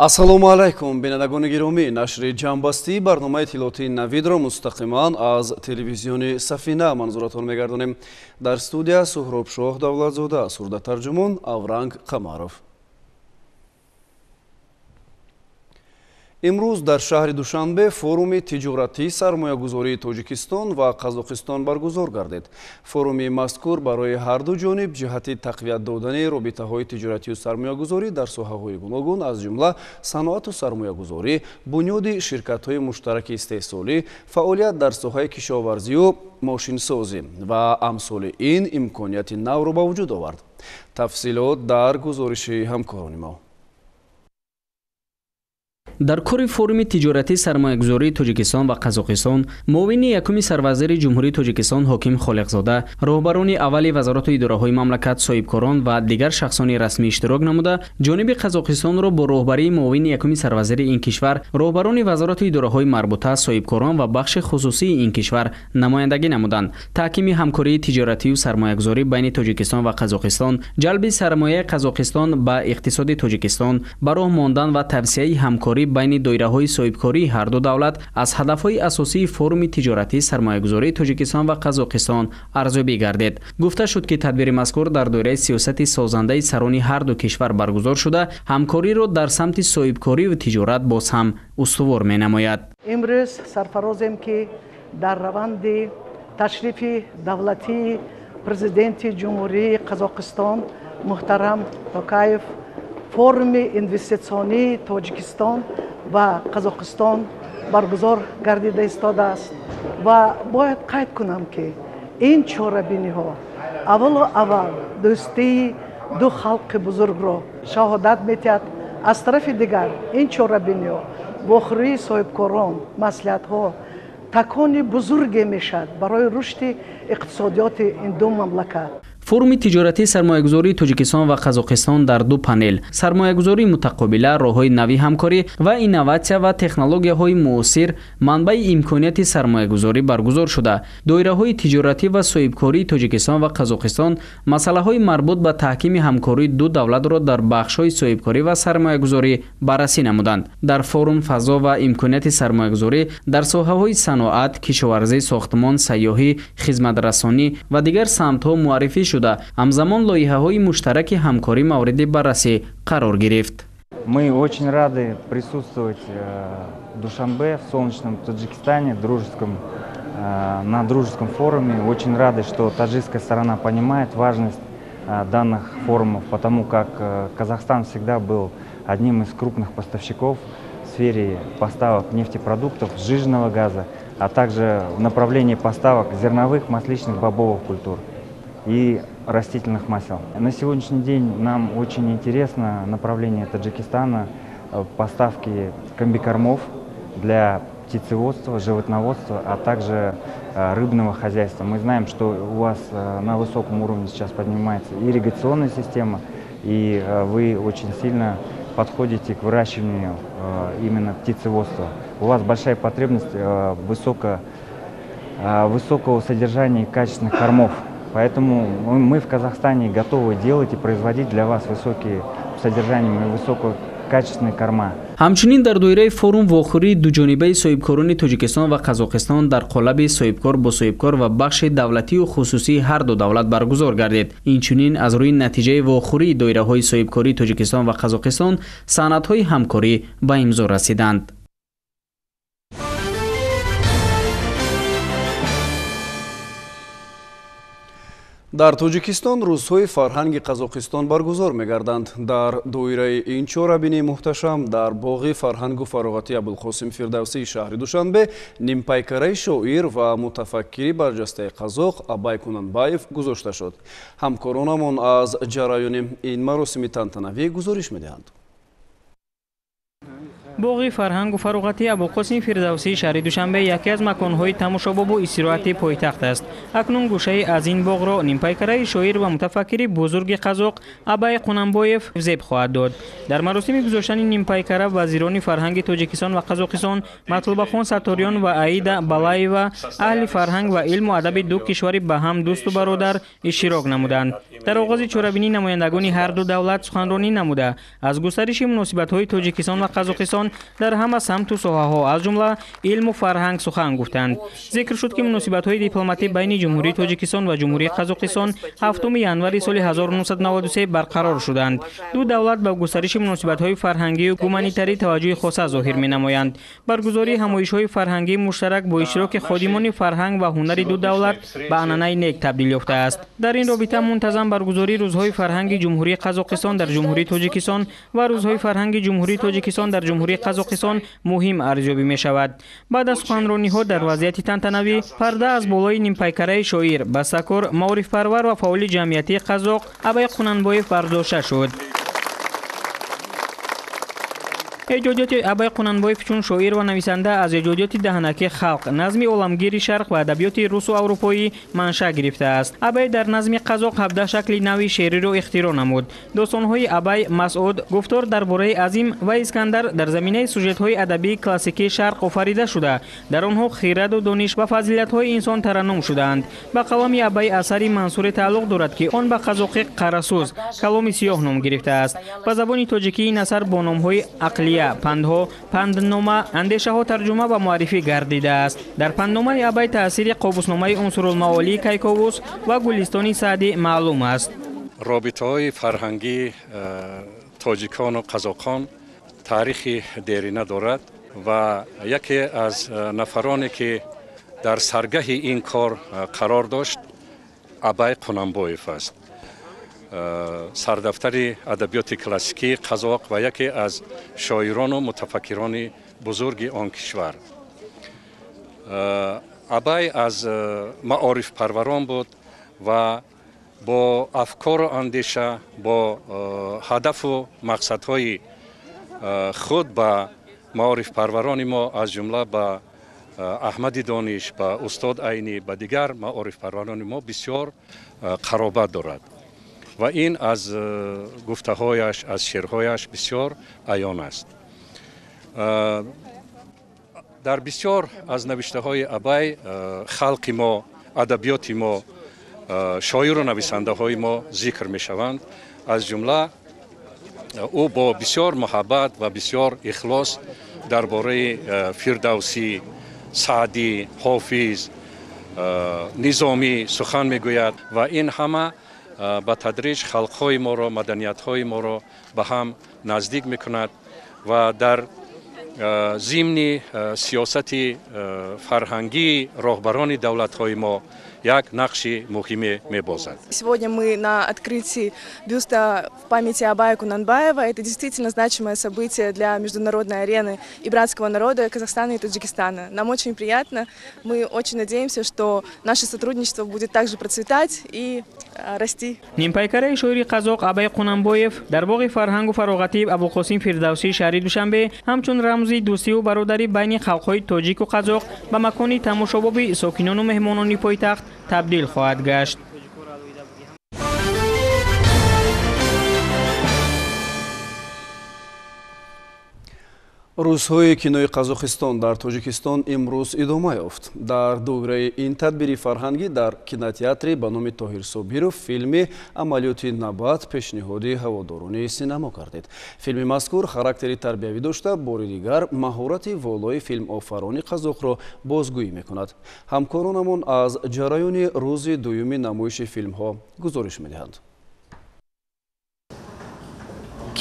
ассалому алайкум бинандагони гиромӣ, нашри ҷамъбастии барномаи иттилоотии навидро мустақиман аз телевизиони Сафина манзуратон мегардонем. Дар студия Суҳробшоҳ Давлатзода, сурдатарҷумон Авранг Қамаров. имрӯз дар шаҳри Душанбе форуми тиҷоратии сармоягузории Тоҷикистон ва Қазоқистон баргузор гардид. Форуми мазкур барои ҳарду ҷониб ҷиҳати тақвият додани робитаҳои тиҷоратию сармоягузорӣ дар соҳаҳои гуногун, аз ҷумла саноату сармоягузорӣ, бунёди ширкатҳои муштараки истеҳсолӣ, фаъолият дар соҳаи кишоварзию мошинсозӣ ва амсоли ин имконияти навро ба вуҷуд овард. Тафсилот дар гузориши ҳамкорони мо. дар кори форуми тиҷоратии сармоягузории Тоҷикистон ва Қазоқистон, муовини якуми сарвазири ҷумҳурии Тоҷикистон Ҳоким Холиқзода, роҳбарони аввали вазарату идораҳои мамлакат, соҳибкорон ва дигар шахсони расмӣ иштирок намуда, ҷониби Қазоқистонро бо роҳбарии муовини якуми сарвазири ин кишвар, роҳбарони вазарату идораҳои марбута, соҳибкорон ва бахши хусусии ин кишвар намояндагӣ намуданд. таҳкими ҳамкории тиҷоратию сармоягузорӣ байни Тоҷикистон ва Қазоқистон, ҷалби сармояи Қазоқистон ба иқтисоди Тоҷикистон, ба роҳ мондан ва тавсеяи ҳамкорӣ байни доираҳои соҳибкории ҳарду давлат аз ҳадафҳои асосии форуми тиҷоратии сармоягузории Тоҷикистон ва Қазоқистон арзёбӣ гардид. гуфта шуд, ки тадбири мазкур дар доираи сиёсати созандаи сарони ҳарду кишвар баргузор шуда, ҳамкориро дар самти соҳибкориву тиҷорат боз ҳам устувор менамояд. имрӯз сарфарозем, ки дар раванди ташрифи давлатии президенти ҷумҳурии Қазоқистон муҳтарам Токаев форуми инвеститсионии Тоҷикистон ва Қазоқистон баргузор гардида истодааст ва бояд қайд кунам, ки ин чорабиниҳо аввалу аввал дӯстии ду халқи бузургро шаҳодат медиҳад. аз тарафи дигар ин чорабиниҳо вохӯрии соҳибкорон, маслиҳатҳо такони бузурге мешавад барои рушди иқтисодиёти ин ду мамлакат. форуми тиҷоратии сармоягузории Тоҷикистон ва Қазоқистон дар ду панел сармоягузории мутақобила, роҳҳои нави ҳамкорӣ ва инноватсия ва технологияҳои муосир манбаи имконияти сармоягузорӣ баргузор шуда, доираҳои тиҷоратӣ ва соҳибкории Тоҷикистон ва Қазоқистон масъалаҳои марбут ба таҳкими ҳамкории ду давлатро дар бахшҳои соҳибкорӣ ва сармоягузорӣ баррасӣ намуданд. дар форум фазо ва имконияти сармоягузорӣ дар соҳаҳои саноат, кишоварзӣ, сохтмон, сайёҳӣ, хизматрасонӣ ва дигар самтҳо муаррифӣ шуда, ҳамзамон лоиҳаҳои муштараки ҳамкорӣ мавриди баррасӣ қарор гирифт. Мы очень рады присутствовать в Душанбе, в солнечном Таджикистане, на дружеском форуме. Очень рады, что таджикская сторона понимает важность данных форумов, потому как Казахстан всегда был одним из крупных поставщиков в сфере поставок нефтепродуктов, сжиженного газа, а также в направлении поставок зерновых, масличных, бобовых культур и растительных масел. На сегодняшний день нам очень интересно направление Таджикистана поставки комбикормов для птицеводства, животноводства, а также рыбного хозяйства. Мы знаем, что у вас на высоком уровне сейчас поднимается ирригационная система, и вы очень сильно подходите к выращиванию именно птицеводства. У вас большая потребность высокого содержания качественных кормов. Поэтому мы в Казахстане готовы делать и производить для вас высокие содержания и высококачественные корма. ҳамчунин дар доираи форум вохӯрии дуҷонибаи соҳибкорони Тоҷикистон ва Қазоқистон дар қолаби соҳибкор бо соҳибкор ва бахши давлатию хусусии ҳарду давлат баргузор гардид. инчунин аз рӯи натиҷаи вохӯрии доираҳои соҳибкории Тоҷикистон ва Қазоқистон санадҳои ҳамкорӣ ба имзо расиданд. дар Тоҷикистон рӯзҳои фарҳанги Қазоқистон баргузор мегарданд. дар доираи ин чорабини муҳташам дар боғи фарҳангу фароғати Абулқосим Фирдавсии шаҳри Душанбе нимпайкараи шоир ва мутафаккири барҷастаи қазоқ Абай Кунанбаев гузошта шуд. ҳамкоронамон аз ҷараёни ин маросими тантанавӣ гузориш медиҳанд. боғи фарҳангу фароғати Абулқосим Фирдавсӣ шаҳри Душанбе яке аз маконҳои тамошобобу истироҳати пойтахт аст. Акнун гӯшаи аз ин боғро нимпайкараи шоир ва мутафаккири бузурги қазоқ Абай Қунанбоев зеб хоҳад дод. Дар маросими гузоштани нимпайкара вазирони фарҳанги Тоҷикистон ва Қазоқистон Матлубахон Саториён ва Аида Балаева аҳли фарҳанг ва илму адаби ду кишвари ба ҳам дӯсту бародар иштирок намуданд. Дар оғози чорабинӣ намояндагони ҳар ду давлат суханронӣ намуда аз густариши муносибатҳои Тоҷикистон ва Қазоқистон дар ҳама самту соҳаҳо аз ҷумла илму фарҳанг сухан гуфтанд. Зикр шуд ки муносибатҳои дипломатӣ байни Ҷумҳурии Тоҷикистон ва Ҷумҳурии Қазоқистон 7 январи соли 1993 барқарор шуданд. Ду давлат ба густариши муносибатҳои фарҳангию гуманитарӣ таваҷҷӯҳи хоса зоҳир менамоянд. Баргузории ҳамоишҳои фарҳангии муштарак бо иштироки ходимони фарҳанг ва ҳунари ду давлат ба анъанаи нек табдил ёфтааст. Дар ин робита мунтазам баргузории рӯзҳои фарҳанги Ҷумҳурии Қазоқистон дар Ҷумҳурии Тоҷикистон ва рӯзҳои фарҳанги Ҷумҳурии Тоҷикистон дар Ҷумҳурии Қазоқистон муҳим арзёбӣ мешавад. Баъд аз суханрониҳо дар вазъияти тантанавӣ парда аз болои нимпайкараи шоир, бастакор, маорифпарвар ва фаъоли ҷамъиятии қазоқ Абай Қунанбоев бардошта шуд. эҷодиёти Абай Қунанбоев чун шоир ва нависанда аз эҷодиёти даҳанаки халқ, назми оламгири шарқ ва адабиёти русу аврупоӣ маншаъ гирифтааст. Абай дар назми қазоқ 17 шакли нави шеъриро ихтироъ намуд. Достонҳои Абай, Масъуд, гуфтор дар бораи Азим ва Искандар дар заминаи сюжетҳои адабии классикии шарқ офарида шуда, дар онҳо хираду дониш ва фазилатҳои инсон тараннум шудаанд. Ба қалами Абай асари Мансуре тааллуқ дорад ки он ба қазоқи қарасӯз, каломи сиёҳ ном гирифтааст. Ба забони тоҷикӣ ин асар бо номҳои ақлия, пандҳо, панднома, андешаҳо тарҷума ва муаррифӣ гардидааст. Дар пандномаи Абай таъсири қобусномаи Унсурулмаолии Кайковус ва Гулистони Саъдӣ маълум аст. робитаҳои фарҳангии тоҷикону қазоқон таърихи дерина дорад ва яке аз нафароне ки дар саргаҳи ин кор қарор дошт Абай Қунанбоев аст. сардафтари адабиёти классикии қазоқ ва яке аз шоирону мутафаккирони бузурги он кишвар. Абай аз маорифпарварон буд ва бо афкору андеша, бо ҳадафу мақсадҳои худ ба маорифпарварони мо аз ҷумла ба Аҳмади Дониш, ба Устод Айнӣ, ба дигар маорифпарварони мо бисёр қаробат дорад. ва ин аз гуфтаҳояш, аз шеърҳояш бисёр аён аст. дар бисёр аз навиштаҳои Абай халқи мо, адабиёти мо, шоиру нависандаҳои мо зикр мешаванд. аз ҷумла ӯ бо бисёр муҳаббат ва бисёр ихлос дар бораи Фирдавсӣ, Саъдӣ, Ҳофиз, Низомӣ сухан мегӯяд ва ин ҳама ба тадриҷ халқҳои моро, маданиятҳои моро ба ҳам наздик мекунад ва дар зимни сиёсати фарҳангии роҳбарони давлатҳои мо як нақши муҳиме мебозад. Сегодня мы на открытии бюста в памяти Абая Кунанбаева. Это действительно значимое событие для международной арены и братского народа Казахстана и Таджикистана. Нам очень приятно. Мы очень надеемся, что наше сотрудничество будет также процветать и расти. нимпайкараи шоири қазоқ Абай Қунанбоев дар боғи фарҳангу фароғати Абулқосим Фирдавсӣ шаҳри Душанбе ҳамчун рамзи дӯстиву бародарӣ байни халқҳои тоҷику қазоқ ба макони тамошобоби сокинону меҳмонони пойтахт табдил хоҳад гашт. рӯзҳои кинои Қазоқистон дар Тоҷикистон имрӯз идома ёфт. Дар дӯраи ин тадбири фарҳангӣ дар кинотеатри ба номи Тоҳир Собиров филми «Амалиёти Набат» пешниҳоди ҳаводорони синемо гардид. Филми мазкур характери тарбиявӣ дошта, бори дигар маҳорати волои филмофарони қазоқро бозгӯӣ мекунад. ҳамкоронамон аз ҷараёни рӯзи дуюми намоиши филмҳо гузориш медиҳанд.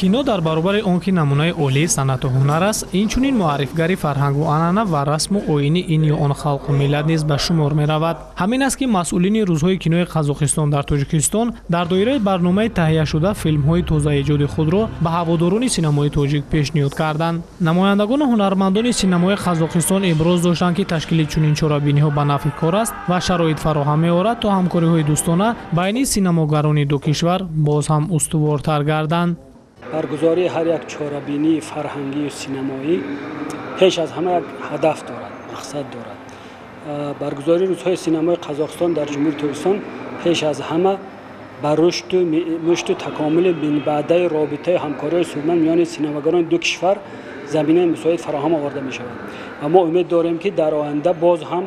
кино дар баробари он ки намунаи олии санъату ҳунар аст, инчунин муаррифгари фарҳангу анъана ва расму оини ин ё он халқу миллат низ ба шумор меравад. ҳамин аст ки масъулини рӯзҳои кинои Қазоқистон дар Тоҷикистон дар доираи барномаи таҳияшуда филмҳои тозаэҷоди худро ба ҳаводорони синамои тоҷик пешниҳод карданд. намояндагони ҳунармандони синамои Қазоқистон иброз доштанд ки ташкили чунин чорабиниҳо ба нафъи кор аст ва шароит фароҳам меорад то ҳамкориҳои дӯстона байни синамогарони ду кишвар боз ҳам устувортар гарданд. برگزاری هر یک چهاربینی فرهنگی و سینمایی پیش از همه یک هدف دارد، مقصد دارد. برگزاری روزهای سینمای قزاقستان در جمهوری تاجیکستان پیش از همه بر رشد و تکامل بعده رابطه همکاری سودمند میان سینماگران دو کشور زمینه مساعد فراهم آورده می شود و ما امید داریم که در آینده باز هم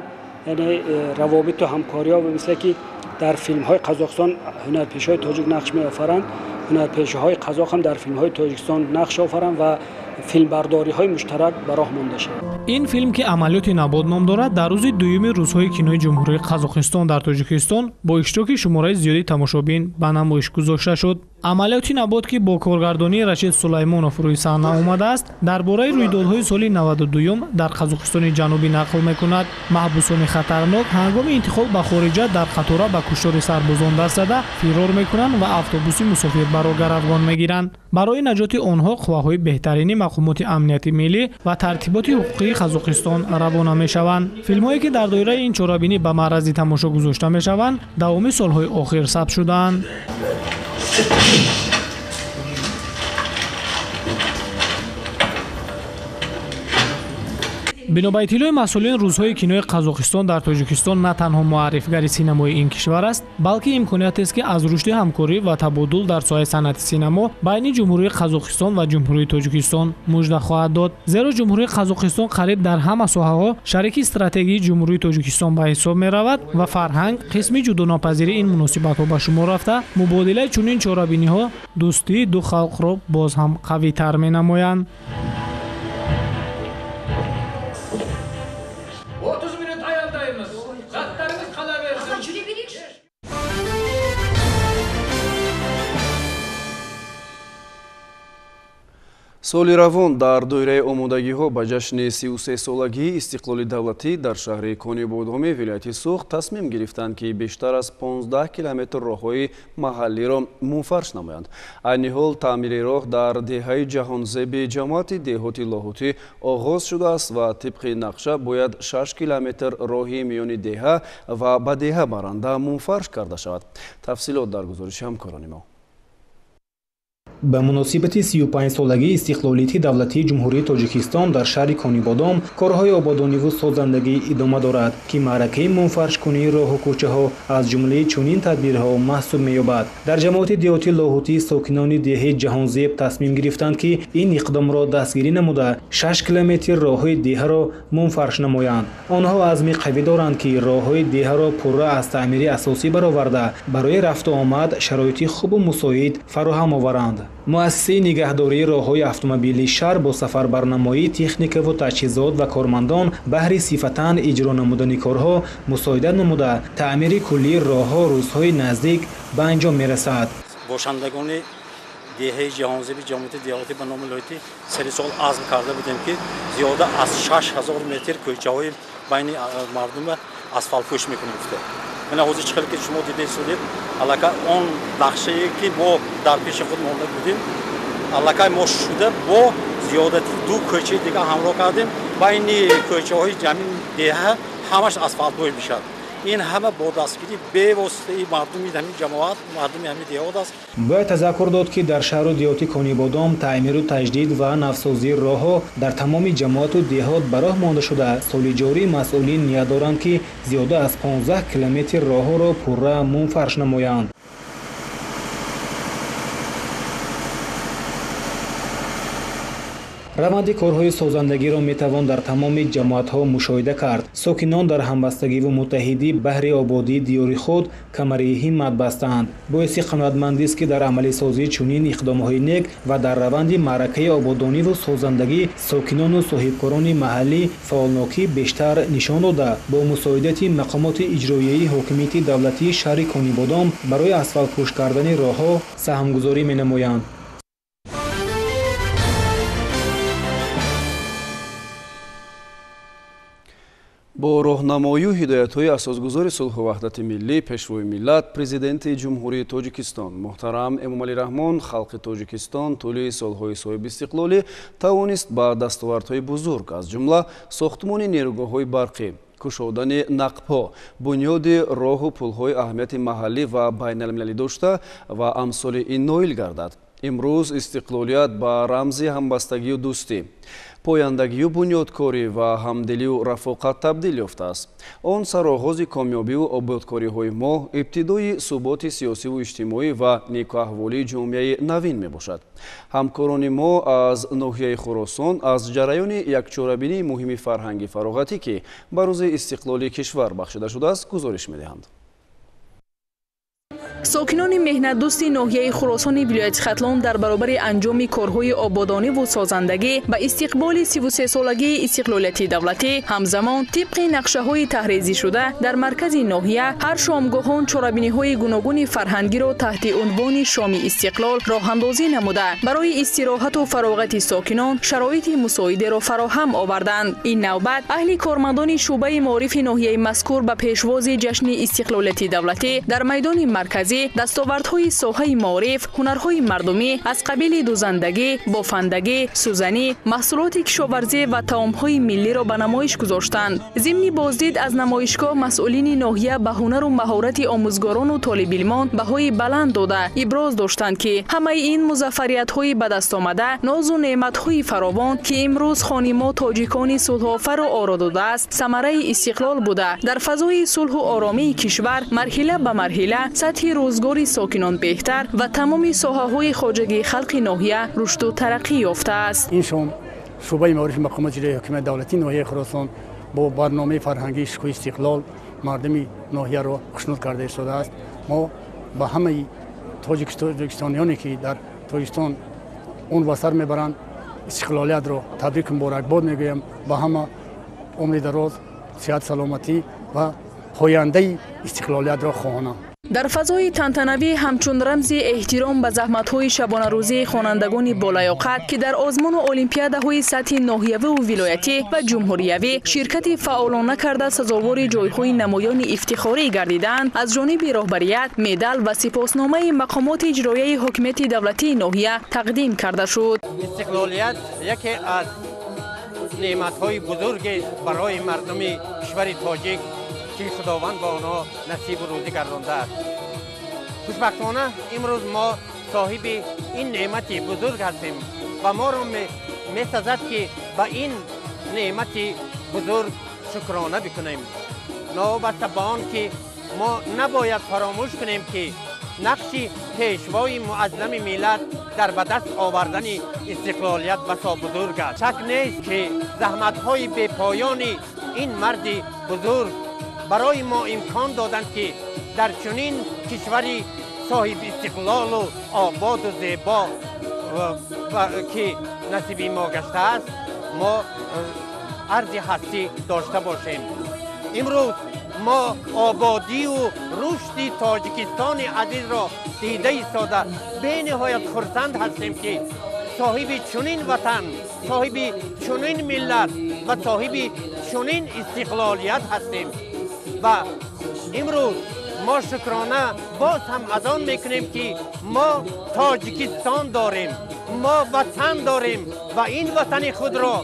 یعنی روابط و همکاری ها مثل که در فیلم های قزاقستان هنرپیشه های تاجیک نقش می آفرند، هنرپیشه های قزاق هم در فیلم های تاجیکستان نقش آفرند و فیلم برداری های مشترک به راه مانده شود. این فیلم که عملیات نبات نام دارد در روز دوم روزهای کینوی جمهوری قزاقستان در تاجیکستان با اشتراک شماره زیادی تماشابین به نمایش گذاشته شد. عملیات نبات که با کارگردانی رشید سلیمانوف روی صحنه آمده است درباره رویدادهای سال 92 در قزاقستان جنوبی نقل میکند. محبوسان خطرناک هنگام انتقال به خارجه در قطاره به کشتار سربازان دست زده فرار میکنند و اتوبوس مسافربران افغان میگیرند. برای نجات آنها قوه‌های بهترین مقامات امنیتی ملی و ترتیبات حقوقی قزاقستان روانه میشوند. فیلم‌هایی که در دایره این چهاربینی به معرض تماشا گذاشته میشوند دوام سال‌های آخر ثبت شدند. بنابر اطلاع مسئولین روزهای کینوی قزاقستان در تاجیکستان نه تنها معرفیگری سینمای این کشور است بلکه امکانیت است که از رشد همکاری و تبادل در ساحه صنعت سینما بین جمهوری قزاقستان و جمهوری تاجیکستان مژده خواهد داد، زیرا جمهوری قزاقستان قریب در همه ساحه‌ها شریک استراتژیک جمهوری تاجیکستان به حساب می‌رود و فرهنگ قسمی جداناپذیر این مناسبت‌ها به شمار رفته مبادله چنین چهاربینی‌ها دوستی دو خلق را باز هم قوی‌تر می‌نمایند. соли равон дар доираи омодагиҳо ба ҷашни 33-солагии истиқлоли давлатӣ дар шаҳри Конибодоми вилояти Суғ тасмим гирифтанд ки бештар аз 15 километр роҳҳои маҳаллиро мунфарш намоянд. айни ҳол таъмири роҳ дар деҳаи ҷаҳонзеби ҷамоати деҳоти лоҳутӣ оғоз шудааст ва тибқи нақша бояд 6 километр роҳи миёни деҳа ва ба деҳа баранда мунфарш карда шавад. тафсилот дар гузориши ҳамкорони мо. ба муносибати 35-солагии истиқлолияти давлатии ҷумҳурии тоҷикистон дар шаҳри Конибодом корҳои ободониву созандагӣ идома дорад ки маъракаи мунфаршкунии роҳу кӯчаҳо аз ҷумлаи чунин тадбирҳо маҳсуб меёбад. дар ҷамоати деҳоти лоҳутӣ сокинони деҳаи ҷаҳонзеб тасмим гирифтанд ки ин иқдомро дастгирӣ намуда 6 километр роҳҳои деҳаро мунфарш намоянд. онҳо азми қавӣ доранд ки роҳҳои деҳаро пурра аз таъмири асосӣ бароварда барои рафту омад шароити хубу мусоид фароҳам оваранд. муассисаи нигаҳдории роҳҳои автомобилии шаҳр бо сафарбарнамоии техникаву таҷҳизот ва кормандон баҳри сифатан иҷро намудани корҳо мусоида намуда таъмири куллии роҳҳо рӯзҳои наздик ба анҷом мерасад. бошандагони деҳаи ҷаҳонзеби ҷамоати деҳотӣ ба номи лоиҳати сари сол азм карда будем ки зиёда аз 6000 метр кӯчаҳои байни мардум асфалтпӯш мекунем. ҳозир чӣ хеле ки шумо дида истодед аллакай он нақшае ки мо дар пеши худ монда будем аллакай мо шуда бо зиёдати ду кӯчаи дига ҳамроҳ кардем байни кӯчаҳои ҷамин деҳа ҳамаш асфалтбой бишад. ин ҳама бо дастгирии бевоситаи мардуми ҳамин ҷамоат мардуми ҳамин деҳот аст. бояд тазаккур дод ки дар шаҳру деҳоти Конибодом таъмиру таҷдид ва навсозии роҳҳо дар тамоми ҷамоату деҳот ба роҳ монда шуда соли ҷорӣ масъулин ният доранд ки зиёда аз 15 километр роҳҳоро пурра мунфарш намоянд. раванди корҳои созандагиро метавон дар тамоми ҷамоатҳо мушоҳида кард. сокинон дар ҳамбастагиву муттаҳидӣ баҳри ободии диёри худ камари ҳиммат бастанд. боиси қаноатмандист ки дар амалисозии чунин иқдомҳои нек ва дар раванди маъракаи ободониву созандагӣ сокинону соҳибкорони маҳаллӣ фаъолнокӣ бештар нишон дода бо мусоидати мақомоти иҷроияи ҳокимияти давлатии шаҳри Конибодом барои асфалтпӯш кардани роҳҳо саҳмгузорӣ менамоянд. бо роҳнамоию ҳидоятҳои асосгузори сулҳу ваҳдати миллӣ пешвои миллат президенти ҷумҳурии тоҷикистон муҳтарам Эмомалӣ Раҳмон халқи тоҷикистон тӯли солҳои соҳиби истиқлолӣ тавонист ба дастовардҳои бузург аз ҷумла сохтмони нерӯгоҳҳои барқӣ, кушодани нақбҳо, бунёди роҳу пулҳои аҳамияти маҳаллӣ ва байналмилалӣ дошта ва амсоли ин ноил гардад. имрӯз истиқлолият ба рамзи ҳамбастагию дӯстӣ, пояндагию бунёдкорӣ ва ҳамдилию рафоқат табдил ёфтааст. Он сароғози комёбию ободкориҳои мо, ибтидои суботи сиёсиву иҷтимоӣ ва некуаҳволии ҷомеаи навин мебошад. ҳамкорони мо аз ноҳияи Хӯросон аз ҷараёни якчорабинии муҳими фарҳанги фароғатӣ ки ба рӯзи истиқлолии кишвар бахшида шудааст гузориш медиҳанд. сокинони меҳнатдӯсти ноҳияи Хӯросони вилояти Хатлон дар баробари анҷоми корҳои ободониву созандагӣ ба истиқболи 33-солагии истиқлолияти давлатӣ ҳамзамон тибқи нақшаҳои таҳризишуда дар маркази ноҳия ҳар шомгоҳон чорабиниҳои гуногуни фарҳангиро таҳти унвони шоми истиқлол роҳандозӣ намуда барои истироҳату фароғати сокинон шароити мусоидеро фароҳам оварданд. Ин навбат аҳли кормандони шӯъбаи маорифи ноҳияи мазкур ба пешвози ҷашни истиқлолияти давлатӣ дар майдони марказӣ дастовардҳои соҳаи маориф, ҳунарҳои мардумӣ аз қабили дузандагӣ, бофандагӣ, сӯзанӣ, маҳсулоти кишоварзӣ ва таомҳои миллиро ба намоиш гузоштанд. зимни боздид аз намоишгоҳ масъулини ноҳия ба ҳунару маҳорати омӯзгорону толибилмон баҳои баланд дода иброз доштанд ки ҳамаи ин музаффариятҳои ба дастомада, нозу неъматҳои фаровон ки имрӯз хони мо тоҷикони сулҳуофару оро додааст, самараи истиқлол буда дар фазои сулҳу оромии кишвар марҳила ба марҳила сатҳи рӯзгори сокинон беҳтар ва тамоми соҳаҳои хоҷагии халқи ноҳия рушду тараққӣ ёфтааст. ин шом шӯъбаи маорифи мақомот ҷилои ҳокимияти давлатии ноҳияи Хӯросон бо барномаи фарҳангии шукӯҳи истиқлол мардуми ноҳияро хушнуд карда истодааст. мо ба ҳамаи тоҷикистонёне ки дар тоҷикистон он ба сар мебаранд истиқлолиятро табрику муборакбод мегӯям. ба ҳама умри дароз, сиҳат, саломатӣ ва пояндаи истиқлолиятро хоҳонам. дар фазои тантанавӣ ҳамчун рамзи эҳтиром ба заҳматҳои шабонарӯзии хонандагони болаёқат ки дар озмуну олимпиадаҳои сатҳи ноҳиявиву вилоятӣ ва ҷумҳуриявӣ ширкати фаъолона карда сазовори ҷойҳои намоёни ифтихорӣ гардиданд, аз ҷониби роҳбарият медал ва сипосномаи мақомоти иҷроияи ҳокимияти давлатии ноҳия тақдим карда шуд. истиқлолият яке аз неъматҳои бузурге барои мардуми кишвари тоҷик ки худованд ба онҳо насибу рӯзӣ гардондааст. хушбахтона имрӯз мо соҳиби ин неъмати бузург ҳастем ва моро месазад ки ба ин неъмати бузург шукрона бикунем. новобаста ба он ки мо набояд фаромӯш кунем ки нақши пешвои муаззами миллат дар ба даст овардани истиқлолият басо бузург аст. шак нест ки заҳматҳои бепоёни ин марди бузург барои мо имкон доданд ки дар чунин кишвари соҳиби истиқлолу ободу зебо ки насиби мо гаштааст, мо арзи ҳастӣ дошта бошем. имрӯз мо ободию рушди тоҷикистони азизро дида истода бениҳоят хурсанд ҳастем ки соҳиби чунин ватан, соҳиби чунин миллат ва соҳиби чунин истиқлолият ҳастем. ва имрӯз мо шукрона боз ҳам аз он мекунем ки мо тоҷикистон дорем, мо ватан дорем ва ин ватани худро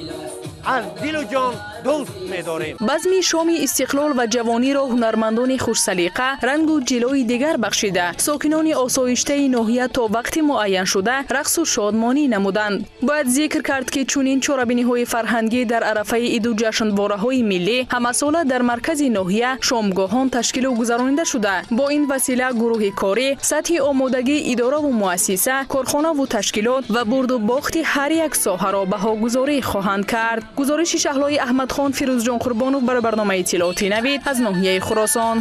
аз дилу ҷон дӯст медорем. базми шоми истиқлол ва ҷавониро ҳунармандони хушсалиқа рангу ҷилои дигар бахшида сокинони осоиштаи ноҳия то вақти муайян шуда рақсу шодмонӣ намуданд. бояд зикр кард ки чунин чорабиниҳои фарҳангӣ дар арафаи иду ҷашнвораҳои миллӣ ҳамасола дар маркази ноҳия шомгоҳон ташкилу гузаронида шуда. бо ин васила гурӯҳи корӣ сатҳи омодагии идораву муассиса, корхонаву ташкилот ва бурду бохти ҳар як соҳаро баҳогузорӣ хоҳанд кард. гузориши шаҳлои аҳмадхон Фирӯзҷон Қурбонов барои барномаи иттилоъоти Навид аз ноҳияи Хӯросон.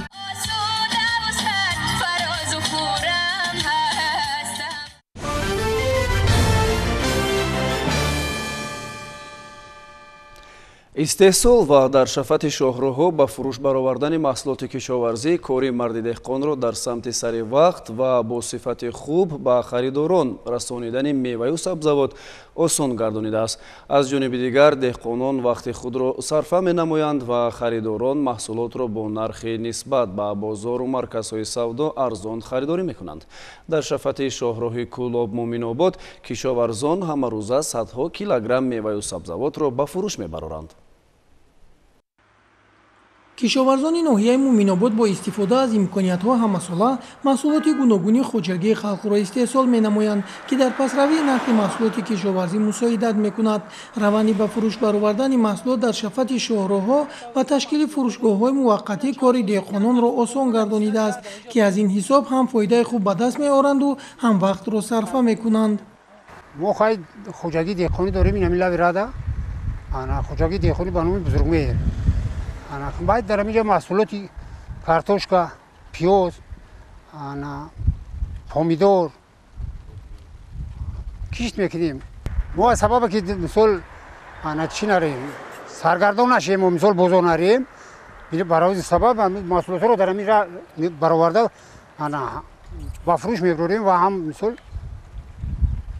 истеҳсол ва дар шафати шоҳроҳҳо ба фурӯш баровардани маҳсулоти кишоварзӣ кори марди деҳқонро дар самти сари вақт ва бо сифати хуб ба харидорон расонидани меваю сабзавот осон гардонидааст. аз ҷониби дигар деҳқонон вақти худро сарфа менамоянд ва харидорон маҳсулотро бо нархи нисбат ба бозору марказҳои савдо арзон харидорӣ мекунанд. дар шафати шоҳроҳи Кӯлоб Муъминобод кишоварзон ҳамарӯза садҳо килограмм меваю сабзавотро ба фурӯш мебароранд. кишоварзони ноҳияи Муминобод бо истифода аз имкониятҳо ҳамасола маҳсулоти гуногуни хоҷагии халқро истеҳсол менамоянд, ки дар пасравии нархи маҳсулоти кишоварзӣ мусоидат мекунад. раванди ба фурӯш баровардани маҳсулот дар шафати шоҳроҳҳо ва ташкили фурӯшгоҳҳои муваққатӣ кори деҳқононро осон гардонидааст, ки аз ин ҳисоб ҳам фоидаи хуб ба даст меоранду ҳам вақтро сарфа мекунанд. мо хай хоҷагии деҳқонӣ дорем ин ҳамин лави рада хоҷагии деҳқонӣ ба номи бузургмеҳр باید در اینجا محصولاتی کارتوشکا، پیاز، پامیدور کشت میکنیم. ما از سبب که مثال چی نریم سرگردان نشیم و مثال بازار نریم برای سبب محصولات رو در اینجا برآورده با فروش میبریم و هم مثال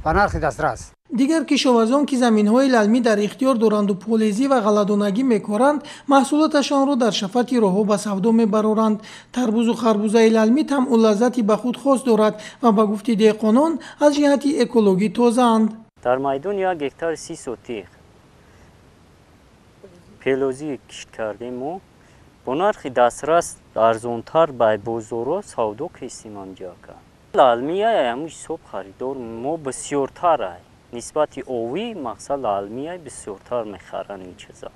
به نرخ دسترس. дигар кишоварзон ки заминҳои лалмӣ дар ихтиёр доранду полезӣ ва ғалладонагӣ мекоранд маҳсулоташонро дар шафати роҳҳо ба савдо мебароранд. тарбузу харбузаи лалмӣ тамъу лаззати ба худ хос дорад ва ба гуфти деҳқонон аз ҷиҳати экологӣ тозаанд. дар майдон 1 гектар 30 сотиқ пелозӣ кишт кардем. мо бо нархи дастрас арзонтар ба бозоро савдо кистем. анҷа лалмия ҳамуш ҳисоб харидор мо бисёртарай нисбати овӣ мақсад лалмия бисёртар мехаранд ин чиза.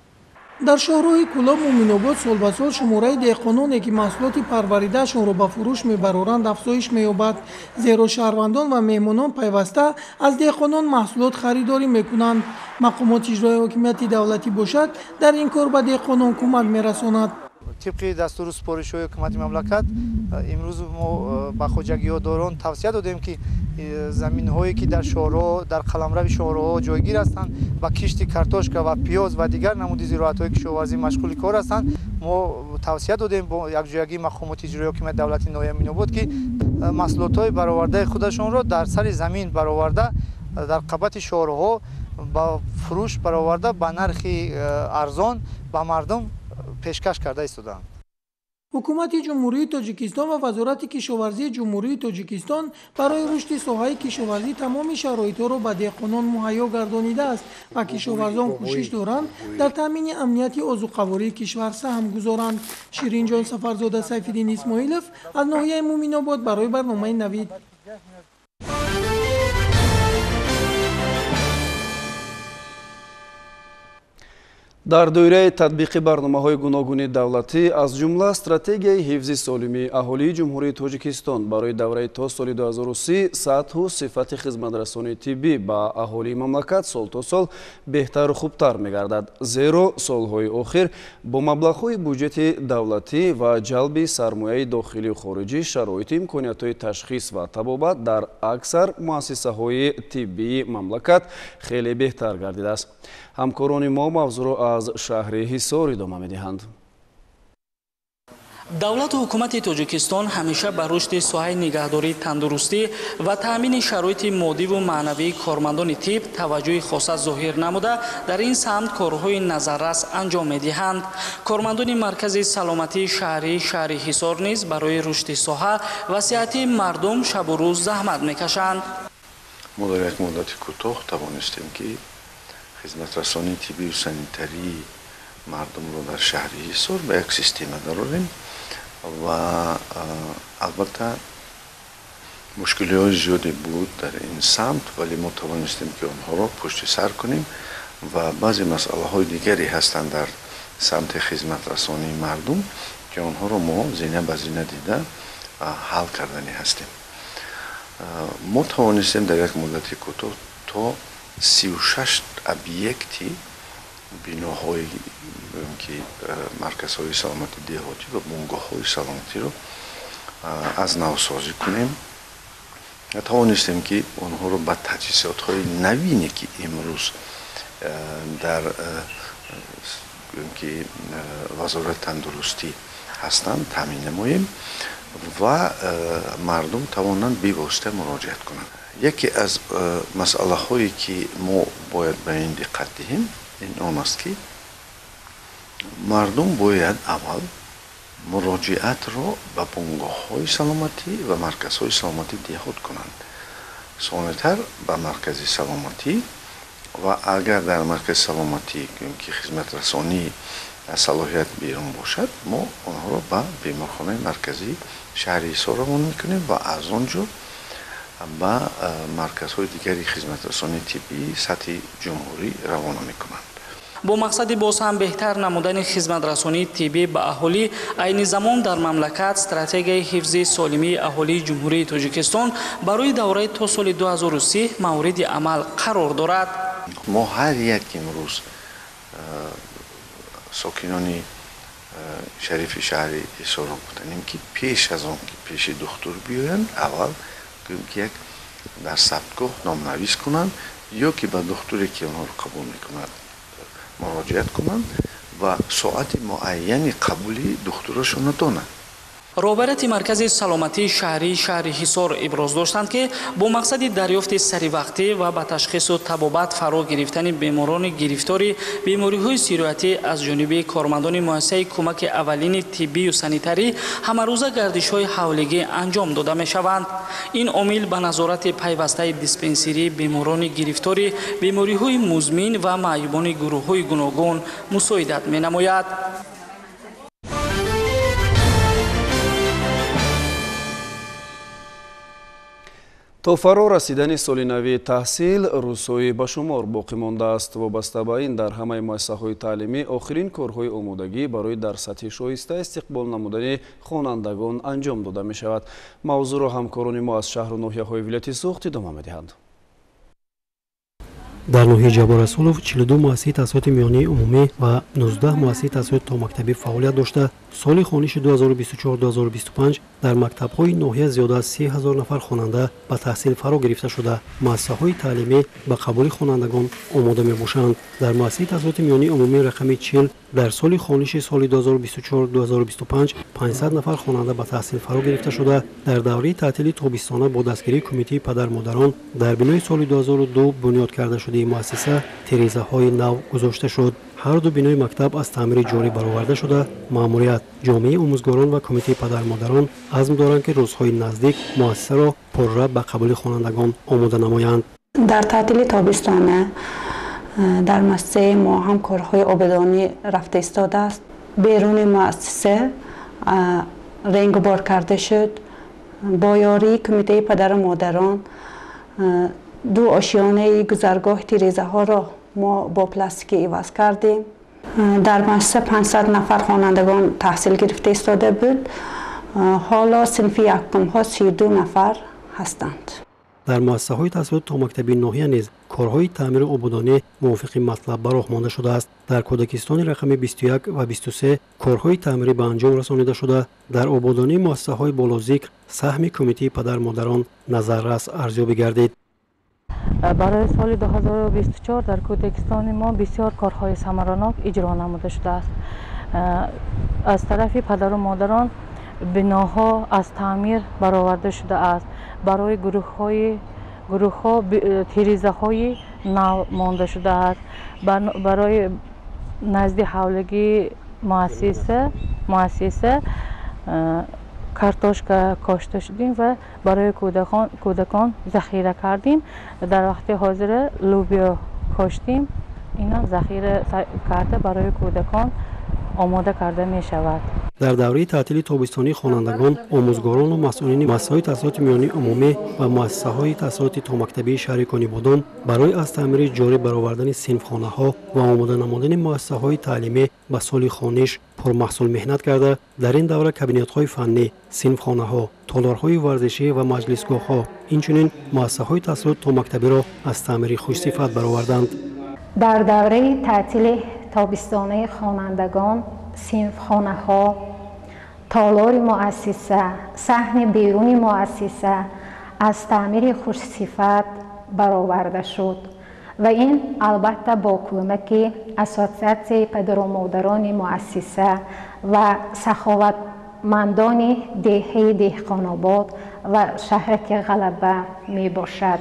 дар шоҳроҳи Кӯлоб Муминобод сол ба сол шумораи деҳқононе ки маҳсулоти парваридаашонро ба фурӯш мебароранд афзоиш меёбад, зеро шаҳрвандон ва меҳмонон пайваста аз деҳқонон маҳсулот харидорӣ мекунанд. мақомоти иҷроии ҳокимияти давлатӣ бошад дар ин кор ба деҳқонон кӯмак мерасонад. طبق دستور سپارش‌های حکومت مملکت امروز ما به خوجگی‌داران توصیه دادیم که زمین‌هایی که در شهرها در قلمرو شهرها جایگیر هستند و کشت کارتوشکا و پیاز و دیگر نمودی زراعت‌های کشاورزی مشغول کار هستند ما توصیه دادیم با یکجایی مقامات اجرایی حکومت دولتی ناحیه مینوبود که محصولات‌های برآورده خودشان را در سر زمین برآورده در قبط شهرها با فروش برآورده با نرخ ارزان به مردم پیشکش کرده ایستادند. حکومت جمهوری تاجیکستان و وزارت کشاورزی جمهوری تاجیکستان برای رشد ساحه کشاورزی تمام شرایط‌ها را به دهقانان مهیا گردانیده است و کشاورزان کوشش دارند در تامین امنیت آذوقه‌واری کشور سهم گذارند. شیرین جان سفرزاده سیف‌الدین اسماعیلوف از ناحیه مومین‌آباد برای برنامه نوید. дар доираи татбиқи барномаҳои гуногуни давлатӣ аз ҷумла стратегияи ҳифзи солимии аҳолии ҷумҳурии тоҷикистон барои давраи то соли 2030 сатҳу сифати хизматрасонии тиббӣ ба аҳолии мамлакат сол то сол беҳтару хубтар мегардад. зеро солҳои охир бо маблағҳои буҷети давлатӣ ва ҷалби сармояи дохилию хориҷӣ шароити имкониятҳои ташхис ва табобат дар аксар муассисаҳои тиббии мамлакат хеле беҳтар гардидааст. ҳамкорони мо мавзӯъро аз шаҳри ҳисор идома медиҳанд. давлату ҳукумати тоҷикистон ҳамеша ба рушди соҳаи нигаҳдории тандурустӣ ва таъмини шароити моддиву маънавии кормандони тиб таваҷҷӯҳи хоса зоҳир намуда дар ин самт корҳои назаррас анҷом медиҳанд. кормандони маркази саломатии шаҳрии шаҳри ҳисор низ барои рушди соҳа ва сиҳати мардум шабу рӯз заҳмат мекашанд. мо дар як муддати кӯтоҳ тавонистем ки хизматрасонии тиббию санитарии мардумро дар шаҳри ҳисор ба як система дарорем ва албатта мушкилиҳои зиёде буд дар ин самт, вале мо тавонистем ки онҳоро пушти сар кунем ва баъзе масъалаҳои дигаре ҳастанд дар самти хизматрасонии мардум ки онҳоро мо зина ба зина дида ҳал кардани ҳастем. мо тавонистем дар як муддати кӯтоҳ то 36 объекти биноҳои ки марказҳои саломати деҳотӣ ва бунгоҳҳои саломатиро аз навсозӣ кунем. тавонистем ки онҳоро ба таҷҳизотҳои навине ки имрӯз дар вазорати тандурустӣ ҳастанд таъмин намоем ва мардум тавонанд бевосита муроҷиат кунанд. яке аз масъалаҳое ки мо бояд ба ин диққат диҳем ин он аст ки мардум бояд аввал муроҷиатро ба бунгоҳҳои саломатӣ ва марказҳои саломатӣ деҳот кунанд. сонитар ба маркази саломатӣ ва агар дар маркази саломатӣ ки хизматрасонии صلاحیت بیرون باشد ما آنها را به بیمارخانه مرکزی شهر حصار روانه میکنیم و از آنجا به مرکزهای دیگری خدمت رسانی طبی سطح جمهوری روانه میکنند. با مقصد باز هم بهتر نمودن خدمت رسانی طبی به اهالی، عین زمان در مملکت استراتژی حفظ سالمی اهالی جمهوری تاجیکستان برای دوره تا سال 2030 مورد عمل قرار دارد. ما هر یک امروز ساکنان شریف شهر حصار گفتیم که پیش از آن که پیش دکتر بیایند اول که یک در ثبتگاه نامنویس کنند یا که به دکتری که آنها را قبول میکند مراجعت کنند و ساعت معینی قبولی دکترشون دانند. رهبران مرکز سلامتی شهری شهر حصار ابراز داشتند که با مقصد دریافت سریع و به تشخیص و طبابت فرا گرفتن بیماران گرفتار بیماری‌های سیرویتی از جانب کارمندان مؤسسه کمک اولین طبی و سانیتری همه روزه گردش‌های حولگی انجام داده می‌شوند. این عامل به نظارت پیوسته دیسپنسری بیماران گرفتار بیماری‌های مزمن و معیوبان گروه‌های گوناگون مساعدت می‌نماید. تا فرا رسیدن سال نوی تحصیل روزهای به شمار باقی مانده است. وابسته به این در همه مؤسسه‌های تعلیمی آخرین کارهای آمادگی برای در سطح شایسته استقبال نمودن خوانندگان انجام داده می شود. موضوع را همکاران ما از شهر و ناحیه‌های ولایت سوخت ادامه می‌دهند. در ناحیه جبار رسولов 42 مؤسسه تحصیلات میانی عمومی و 19 مؤسسه تحصیلات تا مکتبی فعالیت داشته سال خوانش 2024-2025 در مکتب‌های ناحیه زیاده از 30,000 نفر خواننده به تحصیل فرا گرفته شده. مؤسسه‌های تعلیمی به قبول خوانندگان آماده می‌باشند. در مؤسسه تحصیلات میانی عمومی رقم 40 در سال خوانش سال 2024-2025 500 نفر خواننده به تحصیل فرا گرفته شده. در دوره تعطیل تابستانه با دستگیری کمیته پدر مادران در بنای سال 2002 بنیاد کرده شده مؤسسه تریزه‌های نو گذاشته شد. هر دو بنای مکتب از تعمیر جاری برآورده شده. مأموریت جامعه آموزگاران و کمیته پدر مادران عزم دارند که روزهای نزدیک مؤسسه را پررو به قبول خوانندگان آماده نمایند. در تعطیل تابستانه در مؤسسه ما هم کارهای آبادانی رفته ایستاده است. بیرون مؤسسه رنگ بار کرده شد. با یاری کمیته پدر مادران 2 آشیانه گذرگاه تیریزه ها را ما با پلاستیکی عوض کردیم. در مؤسسه 500 نفر خوانندگان تحصیل گرفته ایستاده بود. حالا صنف یکم ها 32 نفر هستند. در مؤسسه‌های تحصیلات تا مکتبی ناحیه نیز کارهای تعمیر آبادانی موافق مطلب به راه مانده شده است. در کودکستان رقم 21 و 23 کارهای تعمیری به انجام رسانیده شده. در آبادانی مؤسسه‌های بالاذکر سهم کمیته پدر مادران نظررس ارزیابی گردید. برای سال 2024 در کودکستان ما بسیار کارهای ثمراناک اجرا نموده شده است. از طرف پدر و مادران بناها از تعمیر برآورده شده است. برای گروه ها تیریزه های نو مانده شده است. برای نزد حولگی مؤسسه کارتوشکا کاشته شدیم و برای کودکان ذخیره کردیم. در وقت حاضر لوبیا کاشتیم. اینا ذخیره کرده برای کودکان آماده کرده می شود. در دوره تعطیل تابستانی خوانندگان، آموزگاران و مسئولین مؤسسه‌های تحصیلات میانی عمومی و مؤسسه‌های تحصیلات تا مکتبی شهر کنیبادان برای از تعمیر جاری برآوردن صنفخانه‌ها و آماده نمودن مؤسسه‌های تعلیمی به سال خوانش پرمحصول مهنت کرده. در این دوره کابینت‌های فنی، صنفخانه‌ها، تالارهای ورزشی و مجلسگاه‌ها اینچنین مؤسسه‌های تحصیلات تا مکتبی را از تعمیر خوش‌صفت برآوردند. در دوره تعطیل تابستانه خوانندگان صنفخانه‌ها، تالار مؤسسه، صحن بیرون مؤسسه از تعمیر خوش‌صفت برآورده شد و این البته با کمک اساتید پدر و مادران مؤسسه و سخاوتمندان دهه دهقان‌آباد و شهرک غلبه می باشد.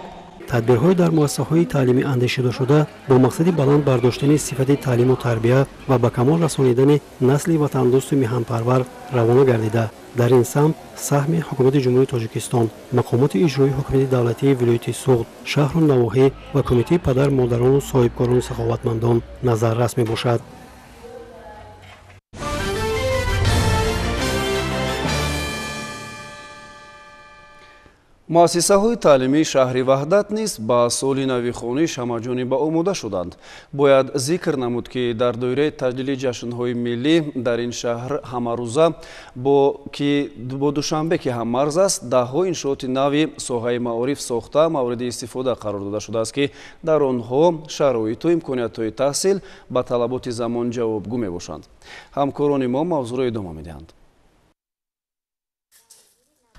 تدبیرهای در مؤسسه‌های تعلیمی اندیشیده شده با مقصد بلند برداشتن صفت تعلیم و تربیت و به کمال رسانیدن نسل وطندوست و میهن‌پرور روانه گردیده. در این سمت سهم حکومت جمهوری تاجیکستان، مقامات اجرایی حکومت دولتی ولایت سوخت، شهر و نواحی و کمیته پدر مادران و صاحبکاران سخاوتمندان نظررس میباشد. муассисаҳои таълимии шаҳри ваҳдат низ ба соли нави хониш ҳамаҷониба омода шуданд. Бояд зикр намуд, ки дар доираи таҷлили ҷашнҳои миллӣ дар ин шаҳр ҳамарӯза бо душанбе ки ҳаммарз аст, даҳҳо иншооти нави соҳаи маориф сохта мавриди истифода қарор дода шудааст, ки дар онҳо шароиту имкониятҳои таҳсил ба талаботи замон ҷавобгӯ мебошанд. ҳамкорони мо мавзӯъро идома медиҳанд.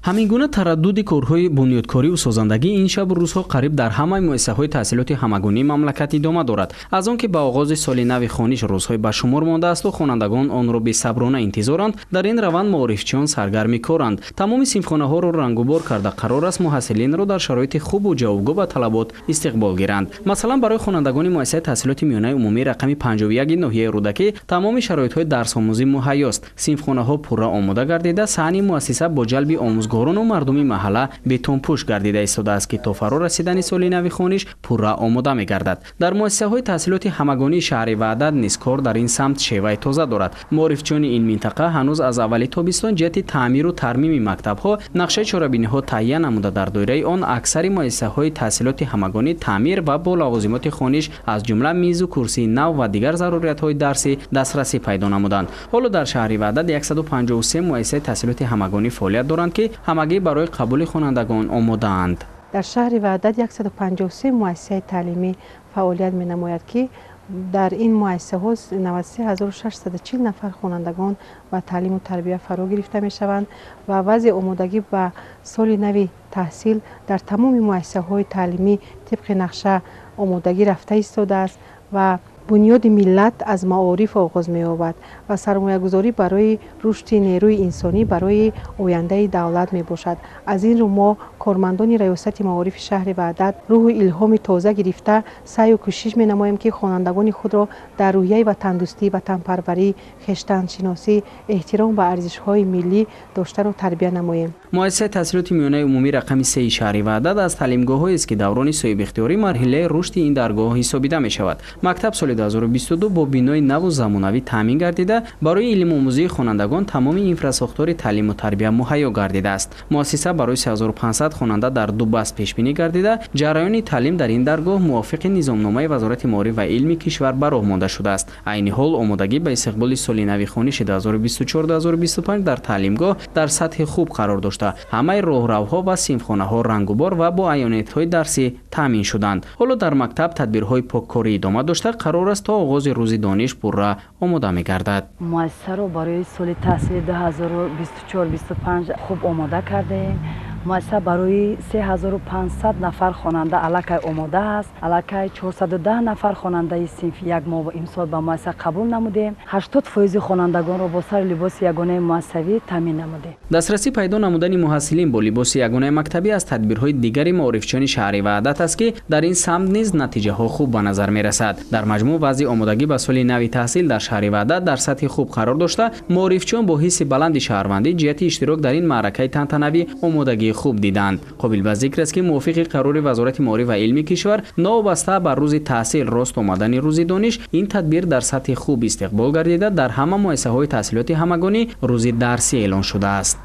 ҳамин гуна тараддуди корҳои бунёдкорию созандагӣ ин шабу рӯзҳо қариб дар ҳамаи муассисаҳои таҳсилоти ҳамагунии мамлакат идома дорад. Аз он ки ба оғози соли нави хониш рӯзҳои ба шумор мондаасту хонандагон онро бесаброна интизоранд, дар ин раванд маорифчиён саргарми коранд. Тамоми синфхонаҳоро рангубор карда қарор аст муҳассилинро дар шароити хубу ҷавобгӯ ба талабот истиқбол гиранд. Масалан, барои хонандагони муассисаи таҳсилоти миёнаи умумии рақами 51 ноҳияи рӯдакӣ тамоми шароитҳои дарсомӯзӣ муҳайёст. Синфхонаҳо пурра омода гардида, саҳни муассиса бо ҷалби омӯзгорону мардуми маҳалла бетонпӯш гардида истодааст, ки то фаро расидани соли нави хониш пурра омода мегардад. Дар муассисаҳои таҳсилоти ҳамагонии шаҳри ваҳдат низ кор дар ин самт шеваи тоза дорад. Муорифчиёни ин минтақа ҳанӯз аз аввали тобистон ҷиҳати таъмиру тармими мактабҳо нақшаи чорабиниҳо таҳия намуда, дар доираи он аксари муассисаҳои таҳсилоти ҳамагонӣ таъмир ва бо лавозимоти хониш аз ҷумла мизу курсии нав ва дигар заруриятҳои дарсӣ дастрасӣ пайдо намуданд. ҳоло дар шаҳри ваҳдат 153 муассисаи таҳсилоти ҳамагонӣ фаъолият доранд, ки ҳамагӣ барои қабули хонандагон омодаанд. дар шаҳри ваҳдат 153 муассисаи таълимӣ фаъолият менамояд, ки дар ин муассисаҳо 93640 нафар хонандагон ва таълиму тарбия фаро гирифта мешаванд ва вазъи омодагӣ ба соли нави таҳсил дар тамоми муассисаҳои таълимӣ тибқи нақша омодагӣ рафта истодааст ва бунёди миллат аз маориф оғоз меёбад ва сармоягузорӣ барои рушди нерӯи инсонӣ барои ояндаи давлат мебошад. Аз ин рӯ мо кормандони раёсати маорифи шаҳри ваҳдат рӯҳу илҳоми тоза гирифта саъю кӯшиш менамоем, ки хонандагони худро дар рӯҳияи ватандӯстӣ, ватанпарварӣ, хештаншиносӣ, эҳтиром ба арзишҳои миллӣ доштаро тарбия намоем. муассисаи таҳсилоти миёнаи умумии рақами 3 шаҳри ваҳдат аз таълимгоҳҳоест, ки даврони соҳибихтиёрӣ марҳилаи рушди ин даргоҳ ҳисобида мешавад. Мактаб соли 2022 бо бинои наву замонавӣ таъмин гардида, барои илмомӯзии хонандагон тамоми инфрасохтори таълиму тарбия муҳайё гардидааст. муассиса барои 3500 хонанда дар 2 баст пешбинӣ гардида, ҷараёни таълим дар ин даргоҳ мувофиқи низомномаи Вазорати моориф ва илми кишвар ба роҳ монда шудааст. айни ҳол омодагӣ ба истиқболи соли нави хониши 2024-2025 дар таълимгоҳ дар сатҳи хуб қарор дошта, ҳамаи роҳравҳо ва синфхонаҳо рангубор ва бо аёниятҳои дарсӣ таъмин шуданд. ҳоло дар мактаб тадбирҳои поккорӣ идома дошта, қарор аст то оғози рӯзи дониш пурра омода мегардад. муассисаро барои соли таҳсили 2024-25 хуб омода кардаем. муассиса барои 3500 нафар хонанда аллакай омода аст. аллакай 410 нафар хонандаи синфи як мо имсол ба муассиса қабул намудем. 80% хонандагонро бо сари либоси ягонаи муассисавӣ таъмин намудем. дастрасӣ пайдо намудани муҳассилин бо либоси ягонаи мактабӣ аз тадбирҳои дигари маорифчиёни шаҳри ваҳдат аст, ки дар ин самт низ натиҷаҳо хуб ба назар мерасад. дар маҷмӯъ вазъи омодагӣ ба соли нави таҳсил дар шаҳри ваҳдат дар сатҳи хуб қарор дошта, маорифчиён бо ҳисси баланди шаҳрвандӣ ҷиҳати иштирок дар ин маъракаи тантанавӣ омодагӣ хуб диданд. қобил ба зикр аст, ки мувофиқи қарори Вазорати моориф ва илми кишвар, новобаста ба рӯзи таҳсил рост омадани рӯзи дониш, ин тадбир дар сатҳи хуб истиқбол гардида, дар ҳама муассисаҳои таҳсилоти ҳамагонӣ рӯзи дарсӣ эълон шудааст.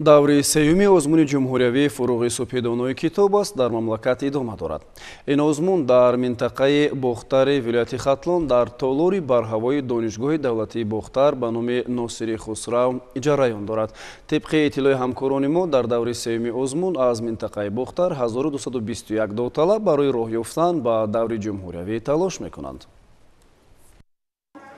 даври сеюми озмуни ҷумҳуриявии фуруғи субҳидонои китоб аст дар мамлакат идома дорад. ин озмун дар минтақаи Бохтари вилояти Хатлон дар толори барҳавои донишгоҳи давлатии Бохтар ба номи Носири Хусрав ҷараён дорад. тибқи иттилои ҳамкорони мо, дар даври сеюми озмун аз минтақаи Бохтар 1221 довталаб барои роҳ ёфтан ба даври ҷумҳуриявӣ талош мекунанд.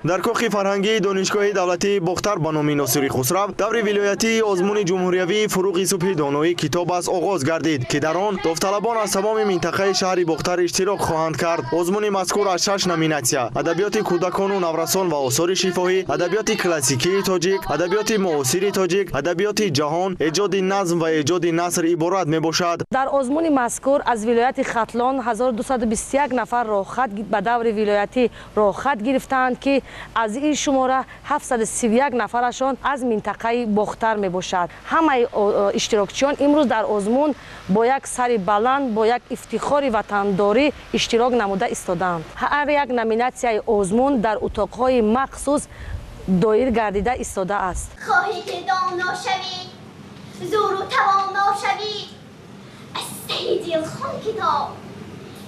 дар кӯхи фарҳангии донишгоҳи давлатии Бохтар ба номи Носири Хусрав даври вилоятии озмуни ҷумҳуриявии фуруғи субҳи донои китоб аст оғоз гардид, ки дар он довталабон аз тамоми минтақаи шаҳри Бохтар иштирок хоҳанд кард. озмуни мазкур аз 6 номинатсия: адабиёти кӯдакону наврасон ва осори шифоҳӣ, адабиёти классикии тоҷик, адабиёти муосири тоҷик, адабиёти ҷаҳон, эҷоди назм ва эҷоди наср иборат мебошад. дар озмуни мазкур аз вилояти Хатлон 1221 нафар роҳхат ба даври вилоятӣ роҳхат гирифтанд, ки аз ин шумора 731 нафарашон аз минтақаи Бохтар мебошад. ҳамаи иштирокчиён имрӯз дар озмун бо як сари баланд, бо як ифтихори ватандорӣ иштирок намуда истоданд. ҳар як номинатсияи озмун дар утоқҳои махсус доир гардида истодааст. خواهی که دانا شوی زور و توانا شوی از سهی دلخوان کتاب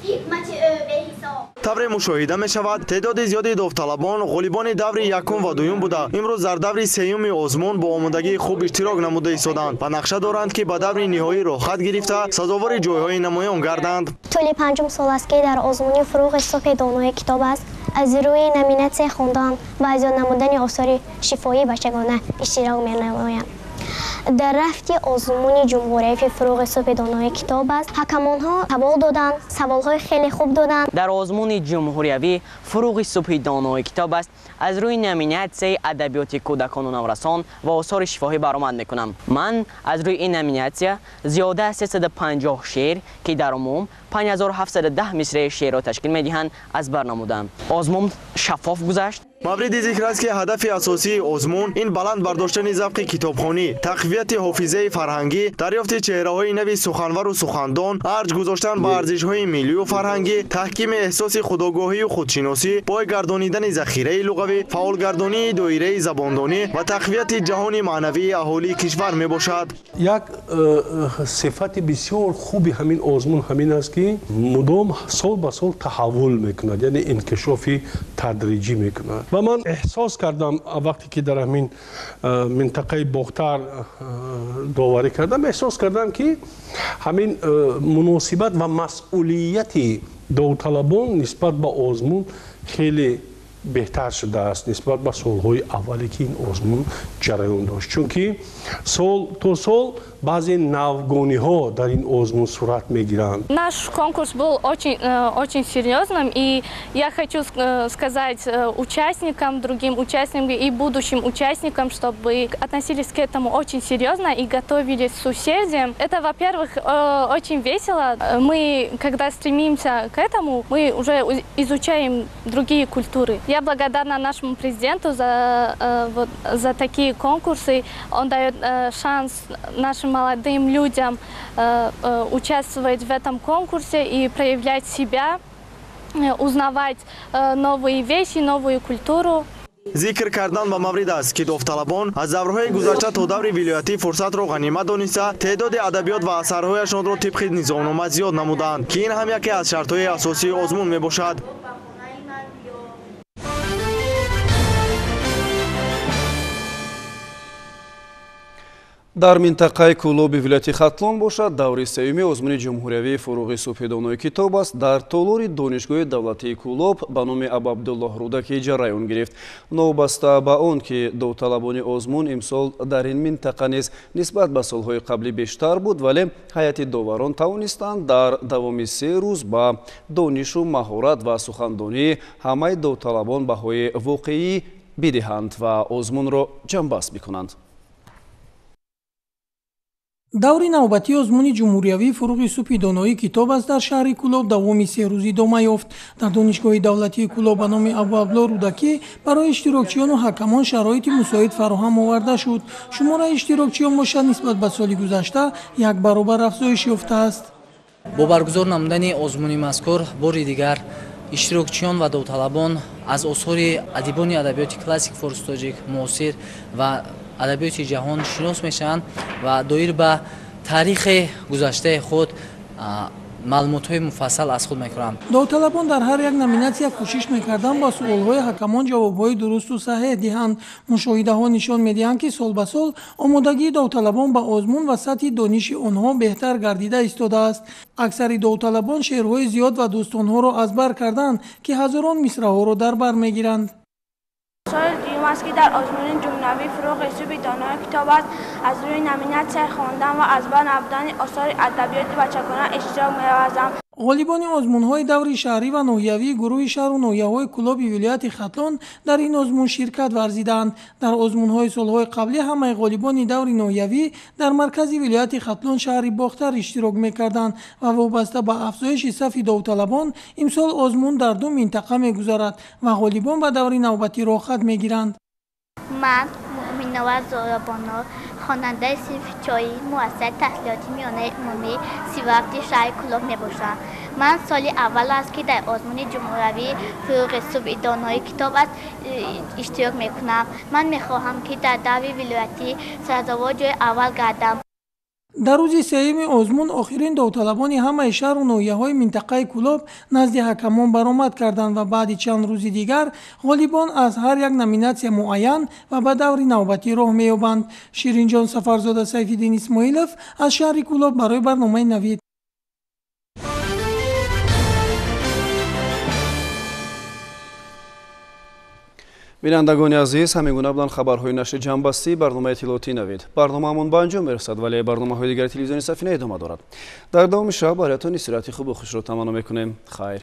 حکمت او به حساب. тавре мушоҳида мешавад теъдоди зиёди довталабон ғолибони даври якум ва дуюм буда имрӯз дар даври сеюми озмун бо омодагии хуб иштирок намуда истоданд ва нақша доранд ки ба даври ниҳоӣ роҳхат гирифта сазовори ҷойҳои намоён гарданд. طول 5 سال است که در آزمون فروغ صبح دانای کتاب است. از روی نمینت خواندن و از نمودن آثار شفاهی بچگانه اشتراک می‌نمایند. در رفت آزمون جمهوری فروغ صبح دانای کتاب است. حکمان ها سوال دادند، سوال‌های خیلی خوب دادند. در آزمون جمهوری فروغ صبح دانای کتاب است. از روی نامیناسیون ادبیات کودکان و نوجوانان و آثار شفاهی برآمد می‌کنم. من از روی این نامیناسیون زیاده از 350 شعر که در عموم 5710 مصرع شعر را تشکیل می‌دهند از بر نمودم. آزمون شفاف گذشت. мавриди зикр аст ки ҳадафи асосии озмун ин баланд бардоштани завқи китобхонӣ, тақвияти ҳофизаи фарҳангӣ, дарёфти чеҳраҳои нави суханвару сухандон, арҷ гузоштан ба арзишҳои миллию фарҳангӣ, таҳкими эҳсоси худогоҳию худшиносӣ, пой гардонидани захираи луғавӣ, фаъолгардонии доираи забондонӣ ва тақвияти ҷаҳони маънавии аҳолии кишвар мебошад. як сифати бисёр хуби ҳамин озмун ҳамин аст ки мудом сол ба сол таҳаввул мекунад, яъне инкишофи тадриҷӣ мекунад. و من احساس کردم وقتی که در همین منطقه بختر داوری کردم احساس کردم که همین مناسبت و مسئولیت داوطلبان نسبت به آزمون خیلی بهتر شده است نسبت به سالهای اولی که این آزمون جریان داشت چون که سال تا سال بعضی نوگانی‌ها در این آزمون صورت می‌گیرند. Наш конкурс был очень серьезным, и я хочу сказать участникам, другим участникам и будущим участникам, чтобы относились к этому очень серьезно и готовились с усердием. Это, во-первых, очень весело. Мы, когда стремимся к этому, мы уже изучаем другие культуры. Я благодарна нашему президенту за такие конкурсы. Он дает шанс нашим молодым людям участвовать в этом конкурсе и проявлять себя, узнавать новые вещи, новую культуру. зикр кардан ба маврид аст ки довталабон аз даврҳои гузашта то даври вилоятӣ фурсатро ғанимат дониста теъдоди адабиёт ва асарҳояшонро тибқи низомнома зиёд намуданд ки ин ҳам яке аз шартҳои асосии озмун мебошад. дар минтақаи кӯлоби вилояти хатлон бошад даври сеюми озмуни ҷумҳуриявии фуруғи субҳи донои китоб аст дар толори донишгоҳи давлатии кӯлоб ба номи Абу Абдуллоҳ Рӯдаки ҷараён гирифт. новбаста ба он ки довталабони озмун имсол дар ин минтақа низ нисбат ба солҳои қаблӣ бештар буд, вале ҳайати доварон тавонистанд дар давоми 3 рӯз ба донишу маҳорат ва сухандонии ҳамаи довталабон баҳои воқеӣ бидиҳанд ва озмунро ҷамъбаст бикунанд. даври навбатии озмуни ҷумҳуриявии фуруғи субҳи донои китоб аст дар шаҳри кӯлоб давоми 3 рӯз идома ёфт. дар донишгоҳи давлатии кӯлоб ба номи Абу Абдуллоҳ Рӯдакӣ барои иштирокчиёну ҳакамон шароити мусоид фароҳам оварда шуд. шумораи иштирокчиён бошад нисбат ба соли гузашта 1 баробар афзоиш ёфтааст. бо баргузор намудани озмуни мазкур бори дигар иштирокчиён ва довталабон аз осори адибони адабиёти классик форситоҷик муосир ва адабиёти ҷаҳон шинос мешаванд ва доир ба таърихи гузаштаи худ маълумотҳои муфассал аз худ мекунанд. довталабон дар ҳар як номинатсия кӯшиш мекарданд ба суолҳои ҳакамон ҷавобҳои дурусту саҳеҳ диҳанд. мушоҳидаҳо нишон медиҳанд ки сол ба сол омодагии довталабон ба озмун ва сатҳи дониши онҳо беҳтар гардида истодааст. аксари довталабон шеърҳои зиёд ва дӯстонҳоро аз бар карданд ки ҳазорон мисраъҳоро дар бар мегиранд. سال دوم است که در آزمون جمهوری فروغ صبح دانای کتاب است. از روی نامیناسیون خواندن و از بر نمودن آثار ادبیات بچگانه اشتراک می‌ورزم. غالبان آزمون‌های دوری شهری و ناحیوی گروه شهر و ناحیه‌های کلوب ولایت خطلان در این آزمون شرکت ورزیدند. در آزمون‌های سال‌های قبلی همه غالبان دوری ناحیوی در مرکز ولایت خطلان شهر بختر اشتراک می‌کردند و وابسته به افزایش صف داوطلبان امسال آزمون در 2 منطقه می‌گذرد و غالبان به دوری نوبتی راحت می‌گیرند. من مؤمن نواز زارابانا خواننده صنف چایی مؤسسه تحصیلاتی میانه عمومی 37 شهر کلوب میباشم. من سال اول است که در آزمون جمهوری فروغ صبح دانایی کتاب است اشتراک میکنم. من میخواهم که در دعوی ولایتی سرزاوار جای اول گردم. در روز سوم آزمون آخرین داوطلبان همه شهر و ناحیه‌های منطقه کلوب نزد حکمان برآمد کردند و بعد چند روز دیگر غالبان از هر یک نامیناسیون معین و به دور نوبتی راه می‌یابند. شیرین جان سفرزاده، سیف‌الدین اسماعیلوف از شهر کلوب برای برنامه نوید. бинандагони азиз, ҳамин гуна буданд хабарҳои нашри ҷамъбастии барномаи иттилоотии навид. Барномаамон ба анҷом мерасад, вале барномаҳои дигари телевизиони Сафина идома дорад. Дар давоми шаб бароятон истироҳати хубу хушро таманно мекунем. Хайр.